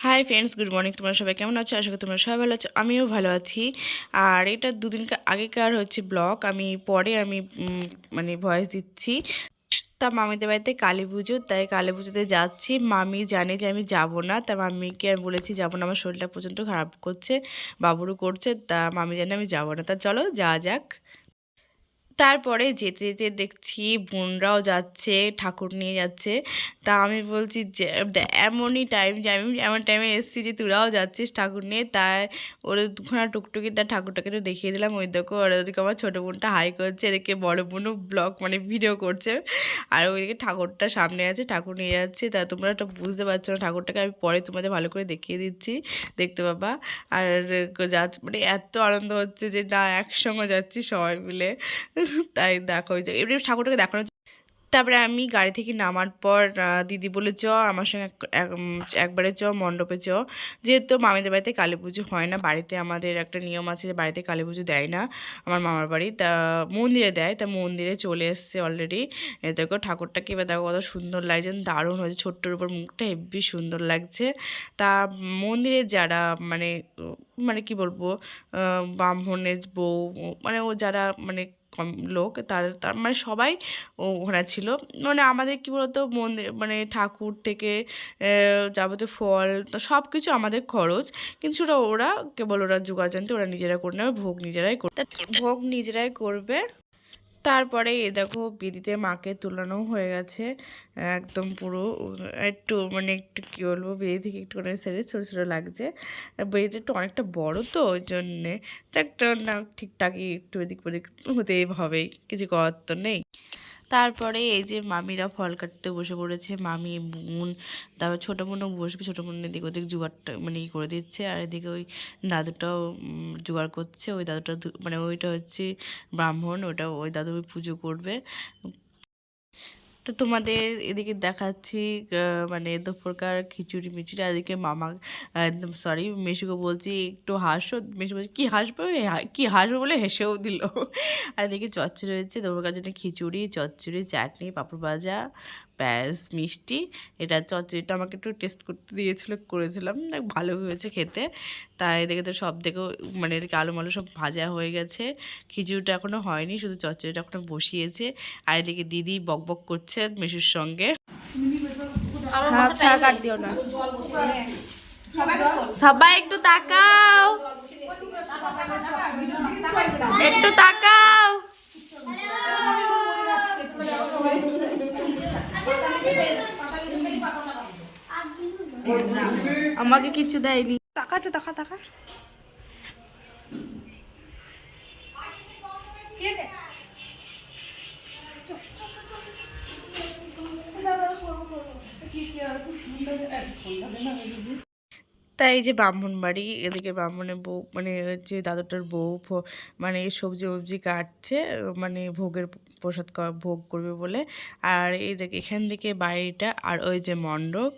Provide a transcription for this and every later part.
Hi friends, good morning. তোমরা সবাই কেমন আছো? আশা করি তোমরা সবাই ভালো আছো, আমিও ভালো আছি। আর এটা দুদিন আগেকার হচ্ছে ব্লগ, আমি পরে মানে ভয়েস দিচ্ছি। তা মামিদের বাড়িতে কালী পুজো, তাই কালী পুজোতে যাচ্ছি। মামি জানে যে আমি যাব না, তা মামিকে আমি বলেছি যাবো না, আমার শরীরটা প্রচণ্ড খারাপ করছে, বাবুরও করছে, তা মামি জানে আমি যাব না। তা চলো যাওয়া যাক। তারপরে যেতে যেতে দেখছি বোনরাও যাচ্ছে, ঠাকুর নিয়ে যাচ্ছে। তা আমি বলছি যে এমনই টাইম যে আমি এমন টাইমে এসেছি যে তোরাও যাচ্ছিস ঠাকুর নিয়ে, তাই ওর দুখানা টুকটুকি তার ঠাকুরটাকে একটু দেখিয়ে দিলাম। ওই দেখো, আর ওদিকে আমার ছোটো বোনটা হাই করছে, এদিকে বড়ো বোনও ব্লগ মানে ভিডিও করছে, আর ওইদিকে ঠাকুরটা সামনে আছে, ঠাকুর নিয়ে যাচ্ছে। তা তোমরা একটা বুঝতে পারছো না, ঠাকুরটাকে আমি পরে তোমাদের ভালো করে দেখিয়ে দিচ্ছি, দেখতে পাবা। আর মানে এত আনন্দ হচ্ছে যে না, একসঙ্গে যাচ্ছি সবাই মিলে। তাই দেখো, ওই যে এমনি ঠাকুরটাকে দেখানো। তারপরে আমি গাড়ি থেকে নামার পর দিদি বলে চ আমার সঙ্গে একবারে চ মণ্ডপে চ, যেহেতু মামিদের বাড়িতে কালী পুজো হয় না, বাড়িতে আমাদের একটা নিয়ম আছে যে বাড়িতে কালী পুজো দেয় না আমার মামার বাড়ি, তা মন্দিরে দেয়। তা মন্দিরে চলে এসছে অলরেডি। দেখো ঠাকুরটাকে এবার দেখো কত সুন্দর লাগছে, দারুণ হয়েছে, ছোট্টর উপর মুখটা হেব্বি সুন্দর লাগছে। তা মন্দিরে যারা মানে মানে কি বলবো, ব্রাহ্মণের বউ, মানে ও যারা মানে লোক, তার তার মানে সবাই ওখানে ছিল। মানে আমাদের কী বলতো, মন্দির মানে ঠাকুর থেকে যাবতীয় ফল সব কিছু আমাদের খরচ, কিন্তু সেটা ওরা কেবল ওরা জোগাড় জানতে, ওরা নিজেরা করে নেবে, ভোগ নিজেরাই করতে, ভোগ নিজেরাই করবে। তারপরে এ দেখো বেদিতে মাকে তুলানো হয়ে গেছে একদম পুরো, একটু মানে একটু কী বলবো, বেদি থেকে একটু করে সেরে ছোটো ছোটো লাগছে। বেদিটা একটু অনেকটা বড়, তো ওই জন্যে তো একটা না ঠিকঠাকই একটু এদিক ওদিক হতেই হবেই, কিছু করার তো নেই। তারপরে এই যে মামিরা ফল কাটতে বসে পড়েছে, মামি বোন, তারপর ছোটো বোনও বসবে, ছোটো বোন এদিক ওদিক জোগাড়টা মানে ই করে দিচ্ছে, আর এদিকে ওই দাদুটাও জোগাড় করছে। ওই দাদুটা মানে ওইটা হচ্ছে ব্রাহ্মণ, ওটা ওই দাদু পুজো করবে। তো তোমাদের এদিকে দেখাচ্ছি মানে দুপুরকার খিচুড়ি মিচুড়ি, আর এদিকে মামা সরি মেশুকে বলছি একটু হাসো, মেশু বলছি কী হাসবো, কী হাসবো বলে হেসেও দিল। আর এদিকে চচ্চড়ি রয়েছে দুপুরকার জন্য, খিচুড়ি, চচ্চড়ি, চাটনি, পাঁপড় ভাজা, প্যাঁচ, মিষ্টি। এটা চচ্চড়িটা আমাকে একটু টেস্ট করতে দিয়েছিল, করেছিলাম, ভালো হয়েছে খেতে। তাই এদিকে তো সব দেখো মানে এদিকে আলু মালু সব ভাজা হয়ে গেছে, খিচুড়িটা এখনও হয়নি, শুধু চচ্চড়িটা এখনও বসিয়েছে। আর এদিকে দিদি বক বক করছে মেশুর সঙ্গে। সবাই একটু তাকাও, একটু তাকাও। আমাকে কিছু দেয়নি, টাকা তো টাকা টাকা। তাই এই যে ব্রাহ্মণবাড়ি, এদিকে ব্রাহ্মণের বউ মানে যে দাদুটার বউ মানে সবজি ফবজি কাটছে, মানে ভোগের প্রসাদ ভোগ করবে বলে। আর এই দেখে এখান থেকে বাড়িটা, আর ওই যে মণ্ডপ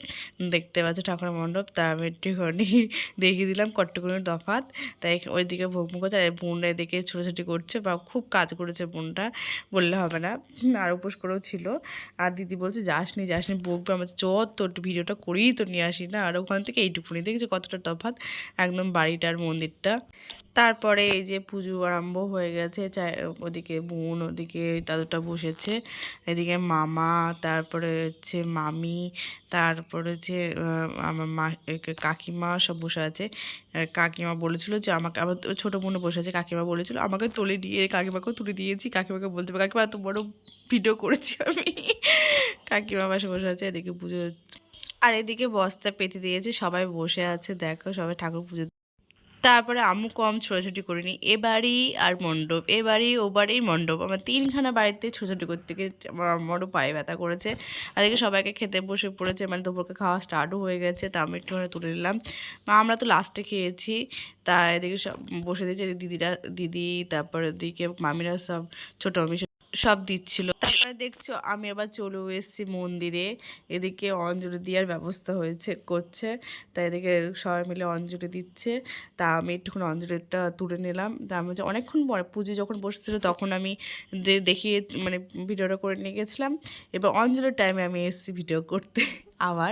দেখতে পাচ্ছ, ঠাকুরের মণ্ডপ, তা আমি একটুখানি দেখিয়ে দিলাম কট্টুকুনির তফাৎ। তাই ওইদিকে ভোগ মুখ করছে, আর বোনরা এদিকে ছোটাছুটি করছে, বা খুব কাজ করেছে বোনটা, বললে হবে না, আর উপোস করেও ছিল। আর দিদি বলছে যাসনি যাসনি, বকবে আমার, যত ভিডিওটা করেই তো নিয়ে আসি না, আর ওখান থেকে এইটুকুনি দেখছি কতটা তফাৎ একদম বাড়িটার মন্দিরটা। তারপরে এই যে পুজো আরম্ভ হয়ে গেছে, ওদিকে বোন, ওদিকে দাদুটা বসেছে, এদিকে মামা, তারপরে হচ্ছে মামি, তারপরে যে আমার মা কাকিমা সব বসে আছে। কাকিমা বলেছিল যে আমাকে, আবার ছোটো বোনও বসে আছে, কাকিমা বলেছিল আমাকে তুলে দিয়ে, কাকিমাকেও তুলে দিয়েছি, কাকিমাকে বলতে পারে কাকিমা এত বড় ভিডিও করেছি আমি। কাকিমা পাশে বসে আছে, এদিকে পুজো হচ্ছে, আর এদিকে বস্তা পেতে দিয়েছে, সবাই বসে আছে, দেখো সবাই ঠাকুর পুজো। তারপরে আম্মু কম ছোটাছুটি করিনি, এ বাড়ি আর মণ্ডপ, এ বাড়ি ও বাড়ি মণ্ডপ, আমার তিনখানা বাড়িতে ছোটাছুটি করতে গিয়ে আমার আম্মারও পায়ে ব্যথা করেছে। আর এদিকে সবাইকে খেতে বসে পড়েছে, মানে দুপুরকে খাওয়া স্টার্টও হয়ে গেছে, তা আমি একটুখানি তুলে নিলাম, আমরা তো লাস্টে খেয়েছি। তা এদিকে সব বসে দিয়েছে, দিদিরা, দিদি, তারপরে ওদিকে মামিরা সব, ছোটো মামি সব দিচ্ছিল। তারপরে দেখছো আমি আবার চলেও এসেছি মন্দিরে, এদিকে অঞ্জলি দেওয়ার ব্যবস্থা করছে, তাই এদিকে সবাই মিলে অঞ্জলি দিচ্ছে। তা আমি একটুখানি অঞ্জলিটা তুলে নিলাম। তা আমি অনেকক্ষণ পরে পুজো যখন বসেছিল তখন আমি দেখিয়ে মানে ভিডিওটা করে নিয়ে গেছিলাম, এবার অঞ্জলির টাইমে আমি এসেছি ভিডিও করতে। আবার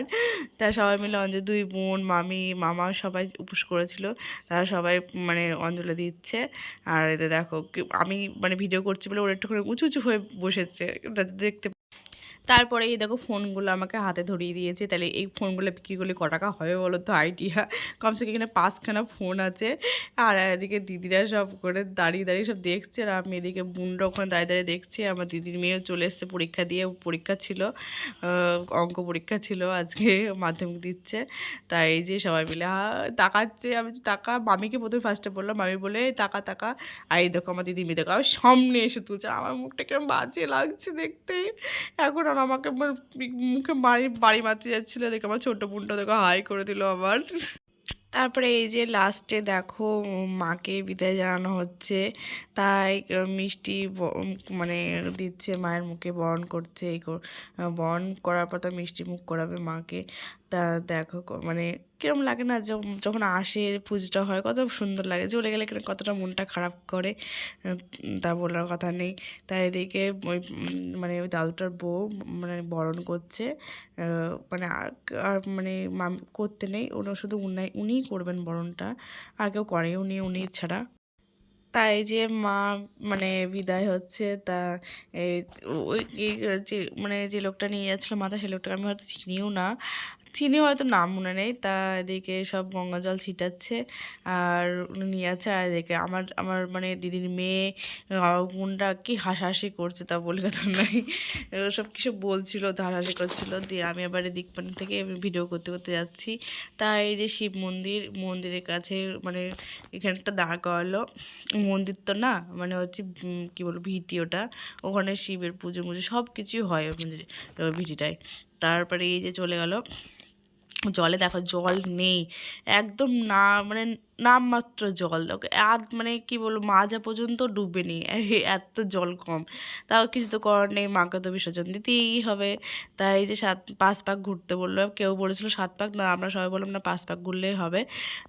তা সবাই মিলে অঞ্জলি, দুই বোন, মামি, মামা সবাই উপোস করেছিল, তারা সবাই মানে অঞ্জলি দিচ্ছে। আর এতে দেখো আমি মানে ভিডিও করছি বলে ওরা একটুখানি উঁচু উঁচু হয়ে বসেছে, যাতে দেখতে। তারপরে এই দেখো ফোনগুলো আমাকে হাতে ধরিয়ে দিয়েছে। তাহলে এই ফোনগুলো বিক্রি করলে ক টাকা হবে বলো তো, আইডিয়া। কমসে কম এখানে 5খানা ফোন আছে। আর এদিকে দিদিরা সব করে দাঁড়িয়ে দাঁড়িয়ে সব দেখছে, আর আমি এদিকে বোনরা ওখানে দাঁড়িয়ে দাঁড়িয়ে দেখছি। আমার দিদির মেয়েও চলে এসছে পরীক্ষা দিয়ে, পরীক্ষা ছিল, অঙ্ক পরীক্ষা ছিল আজকে, মাধ্যমিক দিচ্ছে। তাই এই যে সবাই মিলে তাকাচ্ছে। আমি টাকা মামিকে প্রথমে ফার্স্টে বললাম, মামি বলে টাকা টাকা। আর এই দেখো আমার দিদি মেয়ে দেখো আমার সামনে এসে তুলছে, আমার মুখটা কিরকম বাজে লাগছে দেখতে। এখন আর আমাকে মুখে বাড়ি মারতে যাচ্ছিলো দেখে আমার ছোটো বোনটা দেখো হাই করে দিল আবার। তারপরে এই যে লাস্টে দেখো মাকে বিদায় জানানো হচ্ছে, তাই মিষ্টি মানে দিচ্ছে মায়ের মুখে, বরণ করছে। বরণ করার পর তো মিষ্টি মুখ করাবে মাকে। তা দেখো মানে কিরম লাগে না, যখন আসে পুজোটা হয় কত সুন্দর লাগে, চলে গেলে কতটা মনটা খারাপ করে তা বলার কথা নেই। তাই এদিকে ওই মানে ওই দাদুটার বউ মানে বরণ করছে, মানে আর মানে করতে নেই, ওরা শুধু উনিই করবেন বরণটা, আর কেউ করে উনি ছাড়া। তাই যে মা মানে বিদায় হচ্ছে। তা এই ওই যে মানে যে লোকটা নিয়ে যাচ্ছিলো মাথা, সেই লোকটাকে আমি হয়তো চিনিও না, চিনি হয়তো নাম মনে নেই। তা এদিকে সব গঙ্গা জল ছিটাচ্ছে আর উনি নিয়ে আছে। আর এদিকে আমার আমার মানে দিদির মেয়ে বোনটা কি হাসাহাসি করছে, তা বলে কথা নাই, সব কিছু বলছিল, হাসাহাসি করছিলো। দিয়ে আমি আবার দিক পানি থেকে আমি ভিডিও করতে করতে যাচ্ছি। তা এই যে শিব মন্দিরের কাছে মানে এখানে একটা দাঁড় করালো, মন্দির তো না মানে হচ্ছে কী বলবো ভিটি, ওটা ওখানে শিবের পুজো সব কিছুই হয় ওই মন্দিরে, ওই ভিটিটায়। তারপরে এই যে চলে গেল জলে, দেখো জল নেই একদম, না মানে নামমাত্র জল, দেখো মানে কি বলবো মাজা পর্যন্ত ডুবেনি, এত জল কম। তাও কিছু তো করার নেই, মাকে তো বিসর্জন দিতেই হবে। তাই যে 5 পাক ঘুরতে বললো, কেউ বলেছিল 7 পাক, না আমরা সবাই বললাম না 5 পাক ঘুরলেই হবে।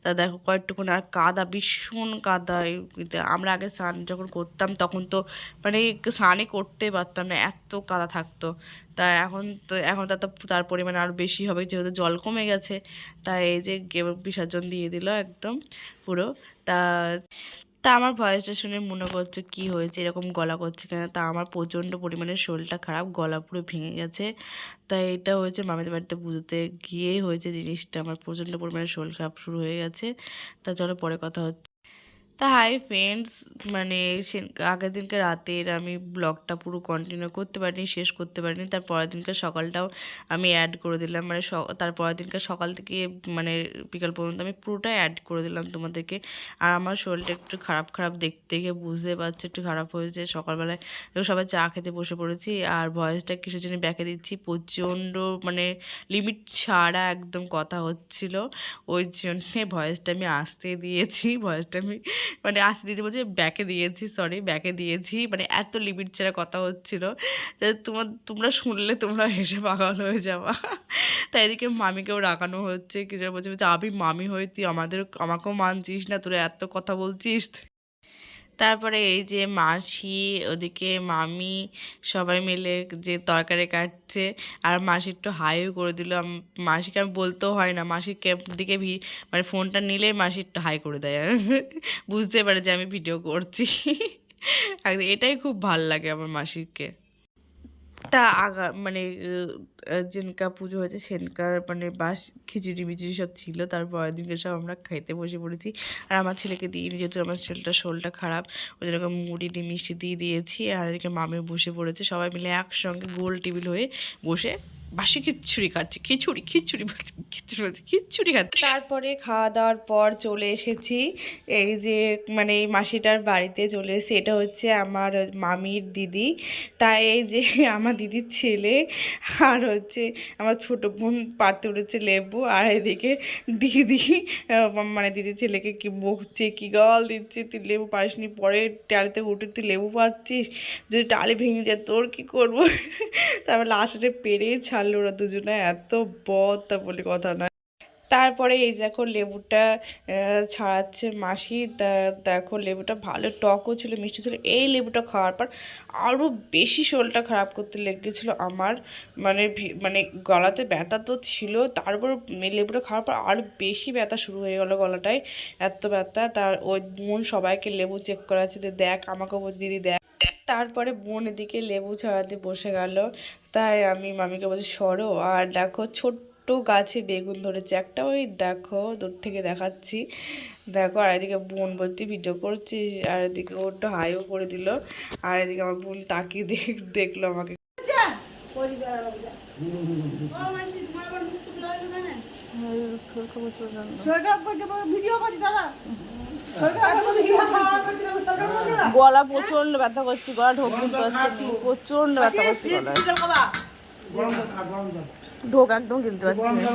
তা দেখো কয়েকটুকুন, আর কাদা, ভীষণ কাদা। আমরা আগে স্নান যখন করতাম তখন তো মানে স্নানই করতে পারতাম না, এত কাদা থাকতো। তা এখন তার পরিমাণ আরও বেশি হবে, যেহেতু জল কমে গেছে। তাই এই যে বিসর্জন দিয়ে দিল একদম পুরো। তা তা আমার ভয়েসটা শুনে মনে করছে কি হয়েছে, এরকম গলা করছে কেন। তা আমার প্রচণ্ড পরিমাণে শরীরটা খারাপ, গলা পুরো ভেঙে গেছে। তাই এটা হয়েছে মামাদের বাড়িতে পুজোতে গিয়েই হয়েছে জিনিসটা, আমার প্রচণ্ড পরিমাণে শরীর খারাপ শুরু হয়ে গেছে। তা চলো পরে কথা হচ্ছে। তা হাই ফ্রেন্ডস, মানে আগের দিনকে রাতের আমি ব্লগটা পুরো কন্টিনিউ করতে পারিনি, শেষ করতে পারিনি। তার পরের দিনকে সকালটাও আমি অ্যাড করে দিলাম, মানে তার পরের দিনকে সকাল থেকে মানে বিকাল পর্যন্ত আমি পুরোটাই অ্যাড করে দিলাম তোমাদেরকে। আর আমার শরীরটা একটু খারাপ খারাপ দেখতে গিয়ে বুঝতে পারছি একটু খারাপ হয়েছে। সকালবেলায় সবাই চা খেতে বসে পড়েছি, আর ভয়েসটা কিছু জন্য ব্যাকে দিচ্ছি, প্রচণ্ড মানে লিমিট ছাড়া একদম কথা হচ্ছিল, ওই জন্যে ভয়েসটা আমি আসতে দিয়েছি, ভয়েসটা আমি মানে আসতে দিতে বলছি ব্যাকে দিয়েছি, সরি ব্যাকে দিয়েছি, মানে এত লিমিট ছাড়া কথা হচ্ছিলো যে তোমরা শুনলে তোমরা হেসে পাগল হয়ে যাবা। তাই এদিকে মামিকেও রাগানো হচ্ছে, কিছু বলছে আমি মামি হয়ে তুই আমাকেও মানছিস না, তোরা এত কথা বলছিস। তারপরে এই যে মাসি, ওদিকে মামি সবাই মিলে যে তরকারি কাটছে, আর মাসি একটু হাইও করে দিল। মাসিকে আমি বলতেও হয় না, মাসির দিকে মানে ফোনটা নিলেই মাসি একটু হাই করে দেয়, বুঝতে পারে যে আমি ভিডিও করছি। এটাই খুব ভাল লাগে আমার মাসিকে। তা মানে যেনকা পুজো হয়েছে সেনকার মানে খিচুড়ি মিচুড়ি সব ছিল, তারপরের দিনকে সব আমরা খাইতে বসে পড়েছি। আর আমার ছেলেকে দিইনি, যেহেতু আমার শরীরটা খারাপ, ওই জন্য মুড়ি দিয়ে মিষ্টি দিয়ে দিয়েছি। আর এদিকে মামি বসে পড়েছে, সবাই মিলে একসঙ্গে গোল টেবিল হয়ে বসে বাসি খিচুড়ি খাচ্ছি, খিচুড়ি বলছি খিচুড়ি খাচ্ছি। তারপরে খাওয়া দাওয়ার পর চলে এসেছি এই যে মানে এই মাসিটার বাড়িতে চলে এসেছি। এটা হচ্ছে আমার মামির দিদি। তাই এই যে আমার দিদির ছেলে আর হচ্ছে আমার ছোটো বোন পাড়তে উঠেছে লেবু, আর এদিকে দিদি মানে দিদির ছেলেকে কি বকছে, কি গাল দিচ্ছে, তুই লেবু পারিসনি, পরে ডালিতে উঠে তুই লেবু পাচ্ছিস, যদি ডালে ভেঙে যায় তোর কী করবো। তারপর লাস্টে পেরে ছাড়লো ওরা দুজনে, এত বদ তা বলে কথা না। তারপরে এই দেখো লেবুটা ছাড়াচ্ছে মাসি। দেখো লেবুটা ভালো টকও ছিল, মিষ্টি ছিল। এই লেবুটা খাওয়ার পর আরও বেশি শরীরটা খারাপ করতে লেগেছিলো আমার। মানে গলাতে ব্যথা তো ছিল, তারপর লেবুটা খাওয়ার পর আরও বেশি ব্যথা শুরু হয়ে গেলো গলাটায়, এত ব্যথা। তার ওই বোন সবাইকে লেবু চেক করাচ্ছে, দেখ আমাকেও বলছে দিদি দেখ। তারপরে বোন এদিকে লেবু ছাড়াতে বসে গেল, তাই আমি মামিকে বলছি সরো। আর দেখো ছোট্ট গাছে বেগুন ধরেছে একটা, ওই দেখো দূর থেকে দেখাচ্ছি। দেখো আর এদিকে বোন বলতে ভিডিও করছিস, আর এদিকে ওটা হাইও করে দিল। আর এদিকে আমার বোন তাকিয়ে দেখলো আমাকে। গলা প্রচন্ড ব্যথা করছে, গলা ঢোক গিলতে পারছি না, প্রচন্ড ব্যথা করছে গলায়, ঢোক একদম গিলতে পারছি না।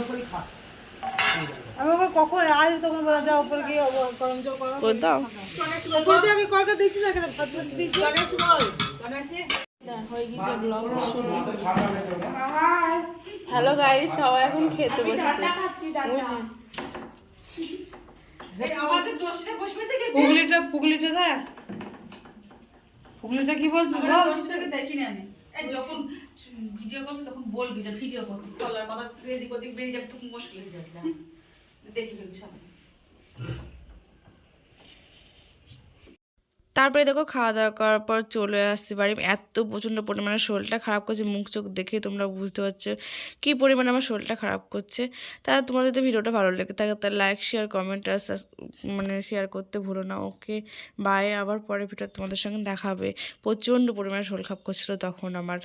আমাকে কখন আজ তখন বলা যাও উপরে গিয়ে গরম জল করে দাও। উপরে দিয়ে আগে করকে দিচ্ছি না কেন দিচ্ছি হয়ে গেছে ব্লগ শুরু। হ্যালো গাইস, সবাই এখন খেতে বসেছে। আমাদের দোষটা বসবে থেকে পুগলিটা দেখ, পুগলিটা কি বলছিস বল। দোষটাকে দেখি না আমি, এই যখন ভিডিও করবি তখন বলবি যে ভিডিও করবি, কলার মাথা এদিক ওদিক বেরিয়ে যাবে, খুব মুশকিল হয়ে যাবে, দেখি ফেলবি সব। তারপরে দেখো খাওয়া দাওয়া করার পর চলে আসছি বাড়ি। এত প্রচণ্ড পরিমাণে শরীরটা খারাপ করছে, মুখ চোখ দেখে তোমরা বুঝতে পারছো কী পরিমাণে আমার শরীরটা খারাপ করছে। তা তোমাদের যদি ভিডিওটা ভালো লেগে থাকে তাহলে লাইক শেয়ার কমেন্ট আর মানে শেয়ার করতে ভুলো না। ওকে বাই, আবার পরে ভিডিও তোমাদের সঙ্গে দেখা হবে। প্রচণ্ড পরিমাণে শরীর খারাপ করছিলো তখন আমার।